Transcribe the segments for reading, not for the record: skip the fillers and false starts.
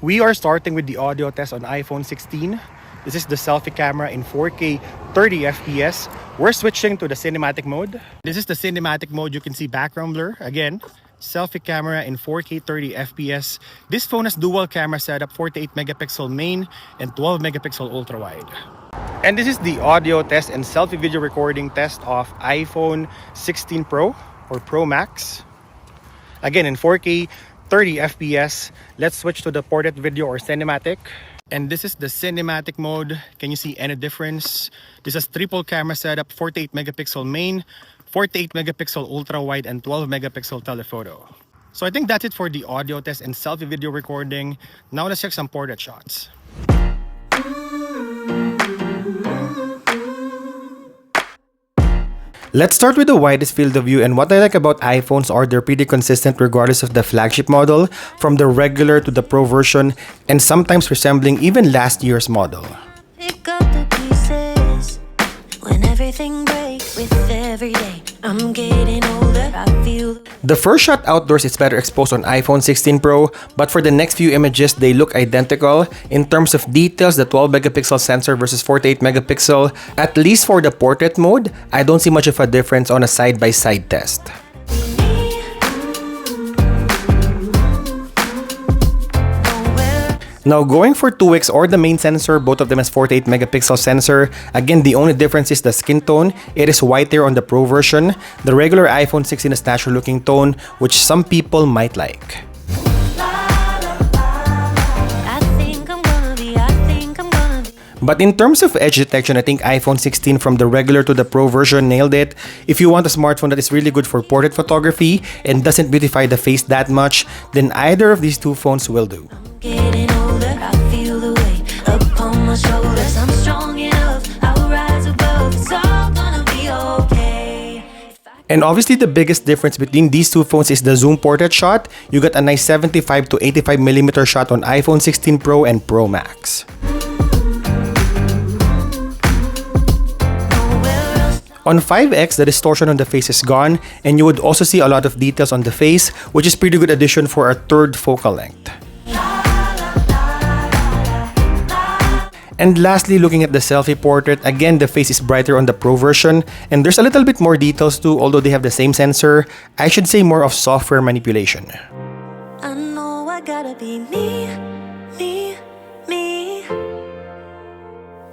We are starting with the audio test on iPhone 16. This is the selfie camera in 4K 30 FPS. We're switching to the cinematic mode. This is the cinematic mode. You can see background blur. Again, selfie camera in 4K 30 FPS. This phone has dual camera setup, 48 megapixel main and 12 megapixel ultra wide. And this is the audio test and selfie video recording test of iPhone 16 Pro or Pro Max. Again, in 4K 30 FPS. Let's switch to the portrait video or cinematic. And this is the cinematic mode. Can you see any difference? This is triple camera setup, 48 megapixel main, 48 megapixel ultra wide, and 12 megapixel telephoto. So I think that's it for the audio test and selfie video recording. Now let's check some portrait shots. Let's start with the widest field of view, and what I like about iPhones are they're pretty consistent regardless of the flagship model, from the regular to the Pro version, and sometimes resembling even last year's model. Pick up the pieces when everything breaks with every day. I'm getting older, I feel. The first shot outdoors is better exposed on iPhone 16 Pro, but for the next few images, they look identical. In terms of details, the 12 megapixel sensor versus 48 megapixel, at least for the portrait mode, I don't see much of a difference on a side-by-side test. Now going for 2x or the main sensor, both of them has 48 megapixel sensor. Again, the only difference is the skin tone. It is whiter on the Pro version. The regular iPhone 16 is natural looking tone, which some people might like. But in terms of edge detection, I think iPhone 16 from the regular to the Pro version nailed it. If you want a smartphone that is really good for portrait photography and doesn't beautify the face that much, then either of these two phones will do. Getting older, I feel the weight upon my shoulders. I'm strong enough, I'll rise above. It's all gonna be okay. And obviously the biggest difference between these two phones is the zoom portrait shot. You got a nice 75 to 85 millimeter shot on iPhone 16 Pro and Pro Max. On 5X, the distortion on the face is gone, and you would also see a lot of details on the face, which is pretty good addition for a third focal length. And lastly, looking at the selfie portrait, again the face is brighter on the Pro version, and there's a little bit more details too, although they have the same sensor. I should say more of software manipulation. I know I gotta be me.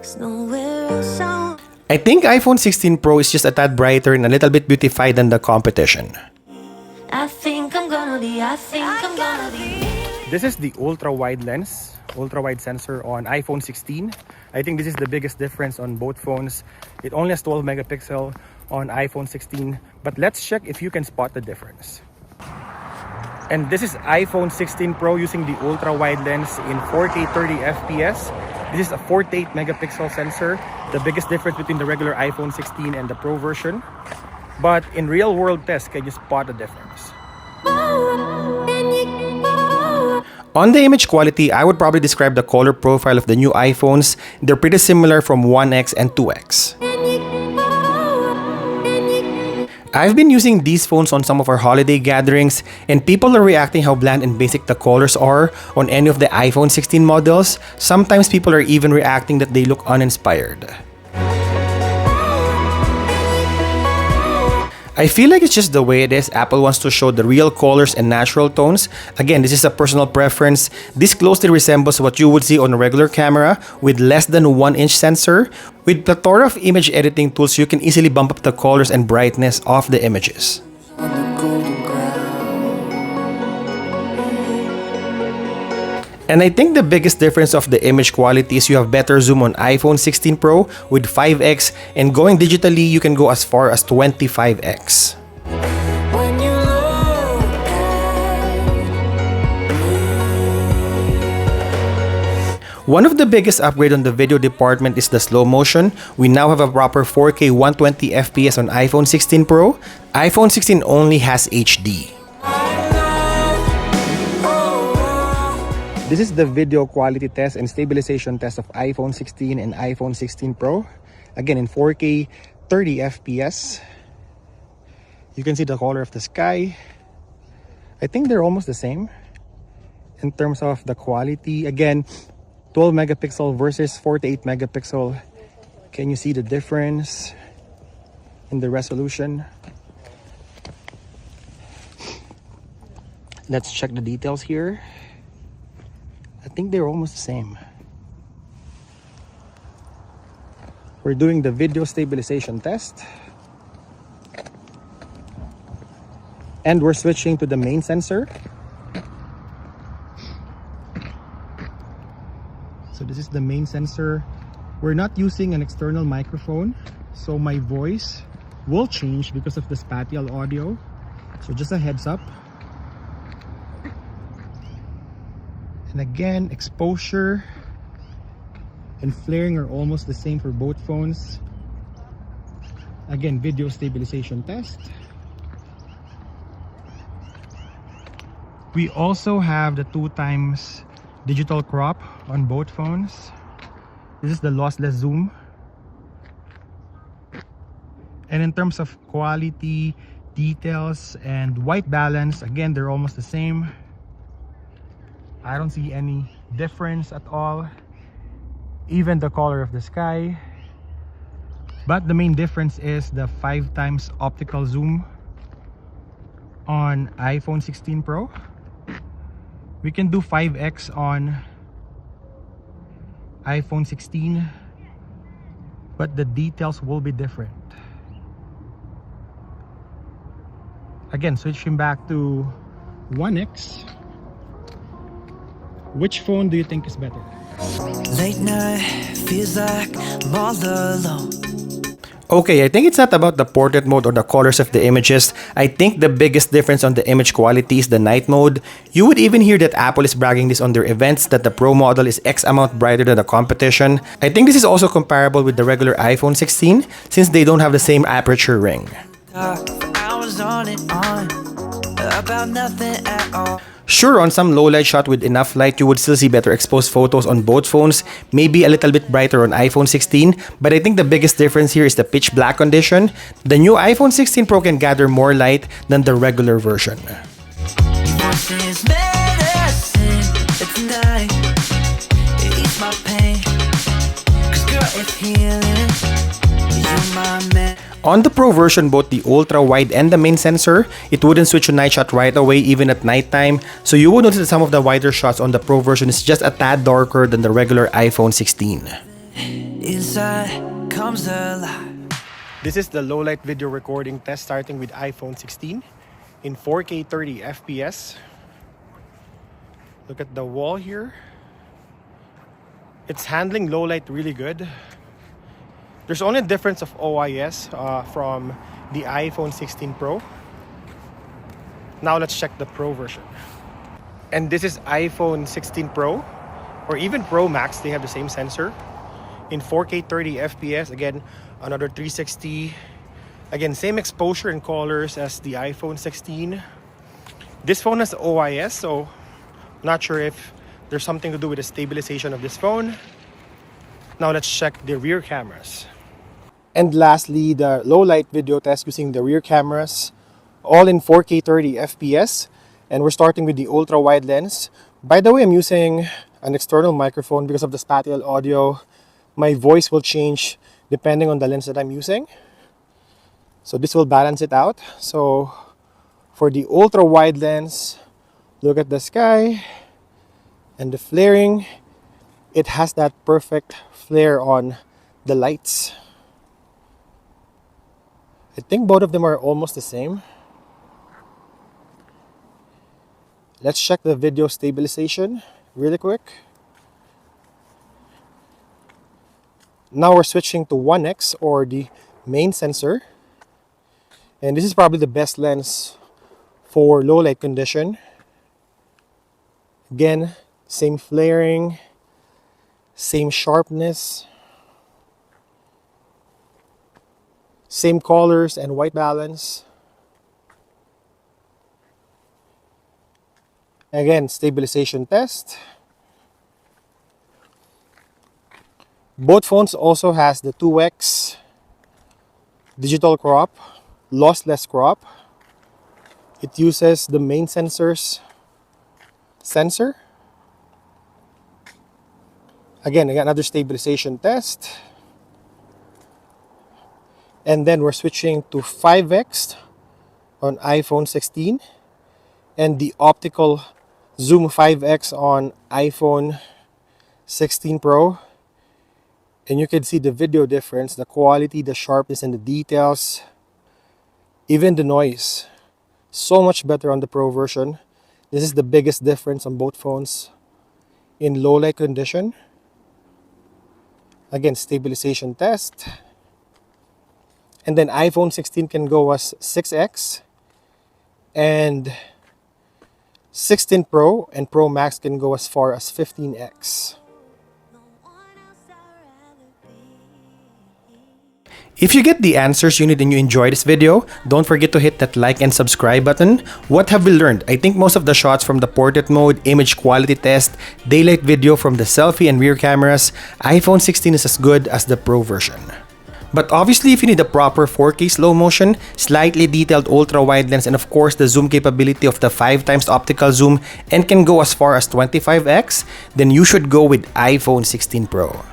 There's nowhere else I think iPhone 16 Pro is just a tad brighter and a little bit beautified than the competition. I think I'm gonna be. This is the ultra-wide lens, ultra-wide sensor on iPhone 16. I think this is the biggest difference on both phones. It only has 12 megapixel on iPhone 16, but let's check if you can spot the difference. And this is iPhone 16 Pro using the ultra-wide lens in 4K 30 FPS. This is a 48 megapixel sensor, the biggest difference between the regular iPhone 16 and the Pro version. But in real world tests, can you spot the difference? On the image quality, I would probably describe the color profile of the new iPhones. They're pretty similar from 1X and 2X. I've been using these phones on some of our holiday gatherings, and people are reacting how bland and basic the colors are on any of the iPhone 16 models. Sometimes people are even reacting that they look uninspired. I feel like it's just the way it is. Apple wants to show the real colors and natural tones. Again, this is a personal preference. This closely resembles what you would see on a regular camera with less than 1-inch sensor. With plethora of image editing tools, you can easily bump up the colors and brightness of the images. And I think the biggest difference of the image quality is you have better zoom on iPhone 16 Pro with 5X, and going digitally you can go as far as 25X. One of the biggest upgrades on the video department is the slow motion. We now have a proper 4K 120 FPS on iPhone 16 Pro. iPhone 16 only has HD. This is the video quality test and stabilization test of iPhone 16 and iPhone 16 Pro. Again, in 4K 30 FPS. You can see the color of the sky. I think they're almost the same. in terms of the quality. Again, 12 megapixel versus 48 megapixel. Can you see the difference in the resolution? Let's check the details here. I think they're almost the same. We're doing the video stabilization test. And we're switching to the main sensor. So this is the main sensor. We're not using an external microphone, so my voice will change because of the spatial audio. So just a heads up. And again, exposure and flaring are almost the same for both phones. Again, video stabilization test. We also have the 2x digital crop on both phones. This is the lossless zoom. And in terms of quality, details, and white balance, again, they're almost the same. I don't see any difference at all. Even the color of the sky. But the main difference is the 5x optical zoom on iPhone 16 Pro. We can do 5x on iPhone 16, but the details will be different. Again, switching back to 1x. Which phone do you think is better? Late night, feels like I'm all alone. Okay, I think it's not about the portrait mode or the colors of the images. I think the biggest difference on the image quality is the night mode. You would even hear that Apple is bragging this on their events that the Pro model is X amount brighter than the competition. I think this is also comparable with the regular iPhone 16 since they don't have the same aperture ring. For hours on and on, about nothing at all. Sure, on some low light shot with enough light, you would still see better exposed photos on both phones, maybe a little bit brighter on iPhone 16, but I think the biggest difference here is the pitch black condition. The new iPhone 16 Pro can gather more light than the regular version. It's medicine, it's night, it eats my pain, 'cause girl, it's healing, you're my man. On the Pro version, both the ultra-wide and the main sensor, it wouldn't switch to night shot right away even at nighttime, so you would notice that some of the wider shots on the Pro version is just a tad darker than the regular iPhone 16. Inside comes alive. This is the low-light video recording test starting with iPhone 16 in 4K 30 FPS. Look at the wall here. It's handling low-light really good. There's only a difference of OIS from the iPhone 16 Pro. Now let's check the Pro version. And this is iPhone 16 Pro or even Pro Max. They have the same sensor in 4K 30 FPS. Again, another 360. Again, same exposure and colors as the iPhone 16. This phone has OIS, so I'm not sure if there's something to do with the stabilization of this phone. Now let's check the rear cameras. And lastly, the low light video test using the rear cameras, all in 4K 30 FPS. And we're starting with the ultra wide lens. By the way, I'm using an external microphone because of the spatial audio. My voice will change depending on the lens that I'm using. So this will balance it out. So for the ultra wide lens, look at the sky and the flaring. It has that perfect flare on the lights. I think both of them are almost the same. Let's check the video stabilization really quick. Now we're switching to 1x or the main sensor. And this is probably the best lens for low light condition. Again, same flaring, same sharpness, same colors and white balance. Again, stabilization test. Both phones also has the 2x digital crop, lossless crop. It uses the main sensor's sensor. Again, I got another stabilization test. And then we're switching to 5x on iPhone 16 and the optical zoom 5x on iPhone 16 Pro. And you can see the video difference, the quality, the sharpness, and the details, even the noise. So much better on the Pro version. This is the biggest difference on both phones in low light condition. Again, stabilization test. And then iPhone 16 can go as 6x, and 16 Pro and Pro Max can go as far as 15x. If you get the answers you need and you enjoy this video, don't forget to hit that like and subscribe button. What have we learned? I think most of the shots from the portrait mode, image quality test, daylight video from the selfie and rear cameras, iPhone 16 is as good as the Pro version. But obviously, if you need a proper 4K slow motion, slightly detailed ultra-wide lens, and of course the zoom capability of the 5x optical zoom and can go as far as 25x, then you should go with iPhone 16 Pro.